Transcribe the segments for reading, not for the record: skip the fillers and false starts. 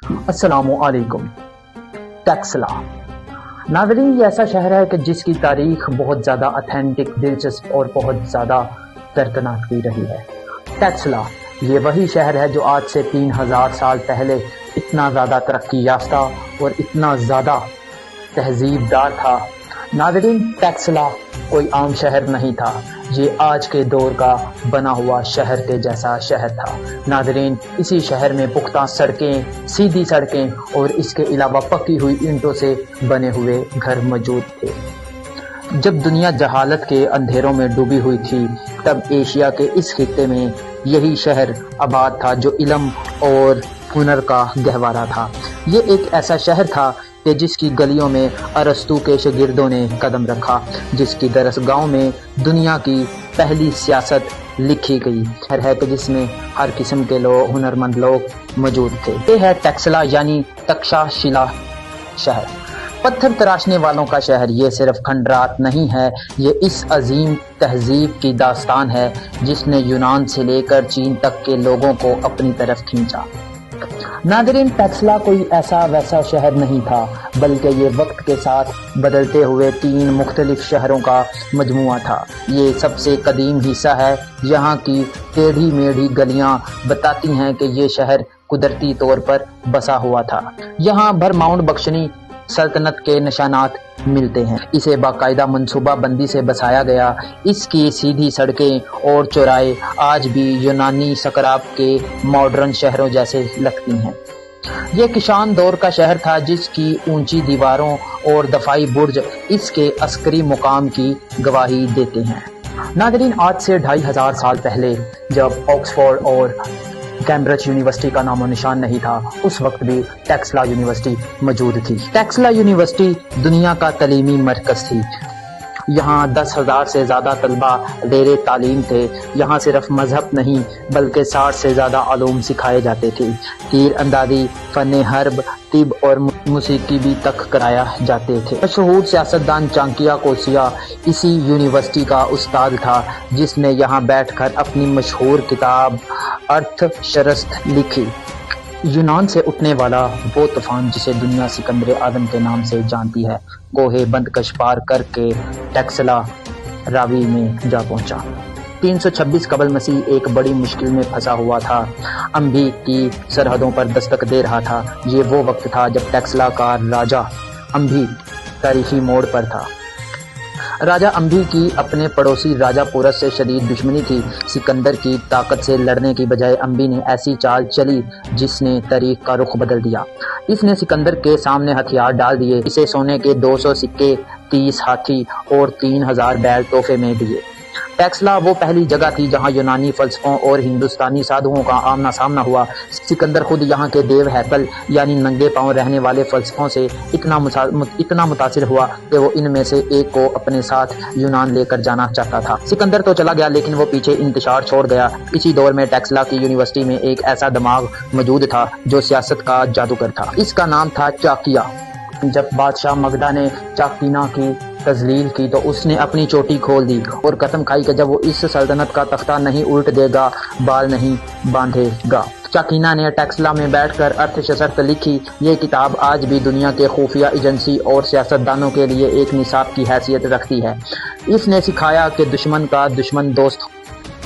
السلام علیکم۔ ٹیکسلا ناظرین، یہ ایسا شہر ہے کہ جس کی تاریخ بہت زیادہ اتھینٹک، دلچسپ اور بہت زیادہ دردناک بھی رہی ہے۔ ٹیکسلا یہ وہی شہر ہے جو آج سے 3000 سال پہلے اتنا زیادہ ترقی یافتہ اور اتنا زیادہ تہذیب دار تھا۔ ناظرین، ٹیکسلا کوئی عام شہر نہیں تھا، یہ آج کے دور کا بنا ہوا شہر کے جیسا شہر تھا۔ ناظرین، اسی شہر میں پختہ سڑکیں، سیدھی سڑکیں اور اس کے علاوہ پکی ہوئی اینٹوں سے بنے ہوئے گھر موجود تھے۔ جب دنیا جہالت کے اندھیروں میں ڈوبی ہوئی تھی، تب ایشیا کے اس خطے میں یہی شہر آباد تھا جو علم اور ہنر کا گہوارہ تھا۔ یہ ایک ایسا شہر تھا کہ جس کی گلیوں میں ارسطو کے شاگردوں نے قدم رکھا، جس کی درسگاہوں میں دنیا کی پہلی سیاست لکھی گئی ہے کہ جس میں ہر قسم کے ہنرمند لوگ موجود تھے۔ یہ ہے ٹیکسلا یعنی تکشا شیلا شہر، پتھر تراشنے والوں کا شہر۔ یہ صرف کھنڈرات نہیں ہے، یہ اس عظیم تہذیب کی داستان ہے جس نے یونان سے لے کر چین تک کے لوگوں کو اپنی طرف کھینچا۔ ناظرین، ٹیکسلا کوئی ایسا ویسا شہر نہیں تھا، بلکہ یہ وقت کے ساتھ بدلتے ہوئے 3 مختلف شہروں کا مجموعہ تھا۔ یہ سب سے قدیم حصہ ہے۔ یہاں کی ٹیڑھی میڑھی گلیاں بتاتی ہیں کہ یہ شہر قدرتی طور پر بسا ہوا تھا۔ یہاں برماؤنٹ بخشنی سلطنت کے نشانات ملتے ہیں۔ اسے باقاعدہ منصوبہ بندی سے بسایا گیا۔ اس کی سیدھی سڑکیں اور چوراہے آج بھی یونانی سقراط کے ماڈرن شہروں جیسے لگتی ہیں۔ یہ کشان دور کا شہر تھا جس کی اونچی دیواروں اور دفاعی برج اس کے عسکری مقام کی گواہی دیتے ہیں۔ ناظرین، آج سے 2500 سال پہلے جب آکسفورڈ اور کیمبرج یونیورسٹی کا نام و نشان نہیں تھا، اس وقت بھی ٹیکسلا یونیورسٹی موجود تھی۔ ٹیکسلا یونیورسٹی دنیا کا تعلیمی مرکز تھی۔ یہاں 10,000 سے زیادہ طلبہ زیر تعلیم تھے۔ یہاں صرف مذہب نہیں بلکہ 60 سے زیادہ علوم سکھائے جاتے تھے۔ تیر اندازی، فن حرب، طب اور موسیقی بھی تک کرایا جاتے تھے۔ مشہور سیاستدان چانکیہ کوسیا اسی یونیورسٹی کا استاد تھا، جس نے یہاں بیٹھ کر اپنی مشہور کتاب ارتھ شاستر لکھی۔ یونان سے اٹھنے والا وہ طوفان جسے دنیا سکندر اعظم کے نام سے جانتی ہے، کوہ بندکش پار کر کے ٹیکسلا راوی میں جا پہنچا۔ 326 قبل مسیح ایک بڑی مشکل میں پھنسا ہوا تھا، امبھی کی سرحدوں پر دستک دے رہا تھا۔ یہ وہ وقت تھا جب ٹیکسلا کا راجا امبھی تاریخی موڑ پر تھا۔ راجا امبھی کی اپنے پڑوسی راجا پورس سے شدید دشمنی تھی۔ سکندر کی طاقت سے لڑنے کی بجائے امبھی نے ایسی چال چلی جس نے تاریخ کا رخ بدل دیا۔ اس نے سکندر کے سامنے ہتھیار ڈال دیے، اسے سونے کے 200 سکے، 30 ہاتھی اور 3000 بیل تحفے میں دیے۔ ٹیکسلا وہ پہلی جگہ تھی جہاں یونانی فلسفوں اور ہندوستانی سادھوؤں کا آمنا سامنا ہوا۔ سکندر خود یہاں کے دیو ہیکل یعنی ننگے پاؤں رہنے والے فلسفوں سے اتنا متاثر ہوا کہ وہ ان میں سے ایک کو اپنے ساتھ یونان لے کر جانا چاہتا تھا۔ سکندر تو چلا گیا لیکن وہ پیچھے انتشار چھوڑ گیا۔ اسی دور میں ٹیکسلا کی یونیورسٹی میں ایک ایسا دماغ موجود تھا جو سیاست کا جادوگر تھا۔ اس کا نام تھا چاکیہ۔ جب بادشاہ مگدھا نے چاکینا کی تذلیل کی تو اس نے اپنی چوٹی کھول دی اور قسم کھائی کہ جب وہ اس سلطنت کا تختہ نہیں الٹ دے گا، بال نہیں باندھے گا۔ چاکینا نے ٹیکسلا میں بیٹھ کر ارتھ شاستر لکھی۔ یہ کتاب آج بھی دنیا کے خفیہ ایجنسی اور سیاستدانوں کے لیے ایک نصاب کی حیثیت رکھتی ہے۔ اس نے سکھایا کہ دشمن کا دشمن دوست ہو۔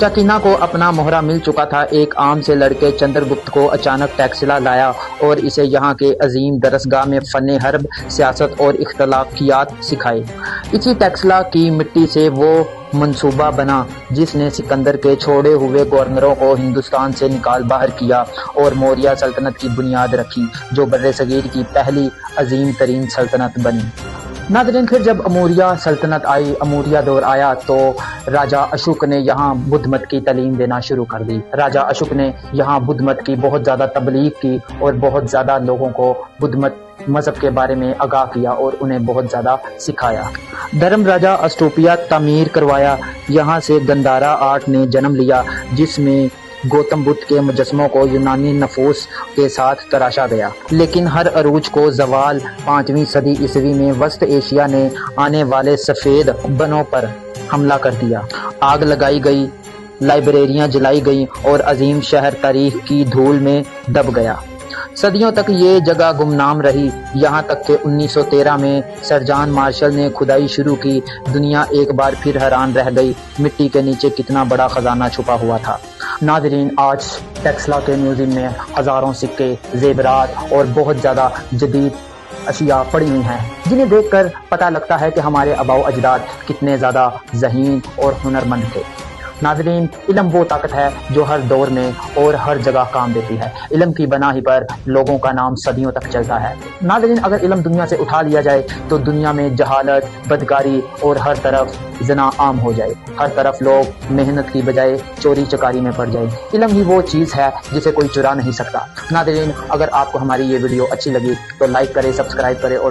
چاکینا کو اپنا مہرہ مل چکا تھا۔ ایک عام سے لڑکے چندر گپت کو اچانک ٹیکسلا لایا اور اسے یہاں کے عظیم درسگاہ میں فن حرب، سیاست اور اختلافیات سکھائے۔ اسی ٹیکسلا کی مٹی سے وہ منصوبہ بنا جس نے سکندر کے چھوڑے ہوئے گورنروں کو ہندوستان سے نکال باہر کیا اور موریہ سلطنت کی بنیاد رکھی، جو بر صغیر کی پہلی عظیم ترین سلطنت بنی۔ ناظرین، پھر جب اموریہ سلطنت آئی، اموریہ دور آیا تو راجا اشوک نے یہاں بدھ مت کی تعلیم دینا شروع کر دی۔ راجا اشوک نے یہاں بدھ مت کی بہت زیادہ تبلیغ کی اور بہت زیادہ لوگوں کو بدھ مذہب کے بارے میں آگاہ کیا اور انہیں بہت زیادہ سکھایا۔ دھرم راجا اسٹوپیا تعمیر کروایا۔ یہاں سے گندھارا آرٹ نے جنم لیا جس میں گوتم بدھ کے مجسموں کو یونانی نفوس کے ساتھ تراشا گیا۔ لیکن ہر عروج کو زوال 5ویں صدی عیسوی میں وسط ایشیا نے آنے والے سفید بنوں پر حملہ کر دیا۔ آگ لگائی گئی، لائبریریاں جلائی گئیں اور عظیم شہر تاریخ کی دھول میں دب گیا۔ صدیوں تک یہ جگہ گمنام رہی، یہاں تک کہ 1913 میں سر جان مارشل نے کھدائی شروع کی۔ دنیا ایک بار پھر حیران رہ گئی، مٹی کے نیچے کتنا بڑا خزانہ چھپا ہوا تھا۔ ناظرین، آج ٹیکسلا کے میوزیم میں ہزاروں سکے، زیورات اور بہت زیادہ جدید اشیاء پڑی ہوئی ہیں، جنہیں دیکھ کر پتہ لگتا ہے کہ ہمارے آباء و اجداد کتنے زیادہ ذہین اور ہنرمند تھے۔ ناظرین، علم وہ طاقت ہے جو ہر دور میں اور ہر جگہ کام دیتی ہے۔ علم کی بنا ہی پر لوگوں کا نام صدیوں تک چلتا ہے۔ ناظرین، اگر علم دنیا سے اٹھا لیا جائے تو دنیا میں جہالت، بدکاری اور ہر طرف زنا عام ہو جائے۔ ہر طرف لوگ محنت کی بجائے چوری چکاری میں پڑ جائے۔ علم ہی وہ چیز ہے جسے کوئی چرا نہیں سکتا۔ ناظرین، اگر آپ کو ہماری یہ ویڈیو اچھی لگی تو لائک کریں، سبسکرائب کریں اور